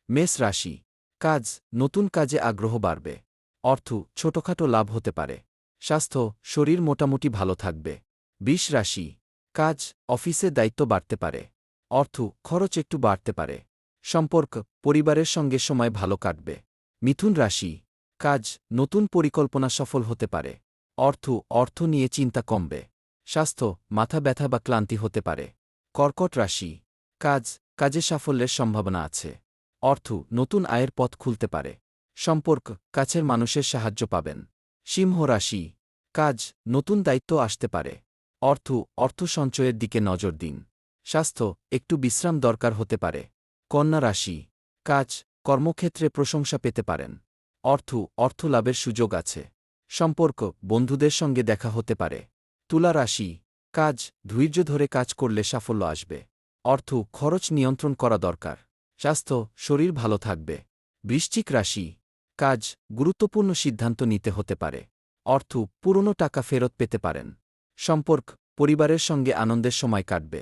মেষ রাশি। কাজ, নতুন কাজে আগ্রহ বাড়বে। অর্থ, ছোটখাটো লাভ হতে পারে। স্বাস্থ্য, শরীর মোটামুটি ভালো থাকবে। বৃষ রাশি। কাজ, অফিসে দায়িত্ব বাড়তে পারে। অর্থ, খরচ একটু বাড়তে পারে। সম্পর্ক, পরিবারের সঙ্গে সময় ভালো কাটবে। মিথুন রাশি। কাজ, নতুন পরিকল্পনা সফল হতে পারে। অর্থ নিয়ে চিন্তা কমবে। স্বাস্থ্য, মাথা ব্যথা বা ক্লান্তি হতে পারে। কর্কট রাশি। কাজে সাফল্যের সম্ভাবনা আছে। অর্থ, নতুন আয়ের পথ খুলতে পারে। সম্পর্ক, কাছের মানুষের সাহায্য পাবেন। সিংহ রাশি। কাজ, নতুন দায়িত্ব আসতে পারে। অর্থ সঞ্চয়ের দিকে নজর দিন। স্বাস্থ্য, একটু বিশ্রাম দরকার হতে পারে। কন্যা রাশি। কাজ, কর্মক্ষেত্রে প্রশংসা পেতে পারেন। অর্থ লাভের সুযোগ আছে। সম্পর্ক, বন্ধুদের সঙ্গে দেখা হতে পারে। তুলা রাশি। কাজ, ধৈর্য ধরে কাজ করলে সাফল্য আসবে। খরচ নিয়ন্ত্রণ করা দরকার। স্বাস্থ্য, শরীর ভালো থাকবে। বৃশ্চিক রাশি। কাজ, গুরুত্বপূর্ণ সিদ্ধান্ত নিতে হতে পারে। পুরনো টাকা ফেরত পেতে পারেন। সম্পর্ক, পরিবারের সঙ্গে আনন্দের সময় কাটবে।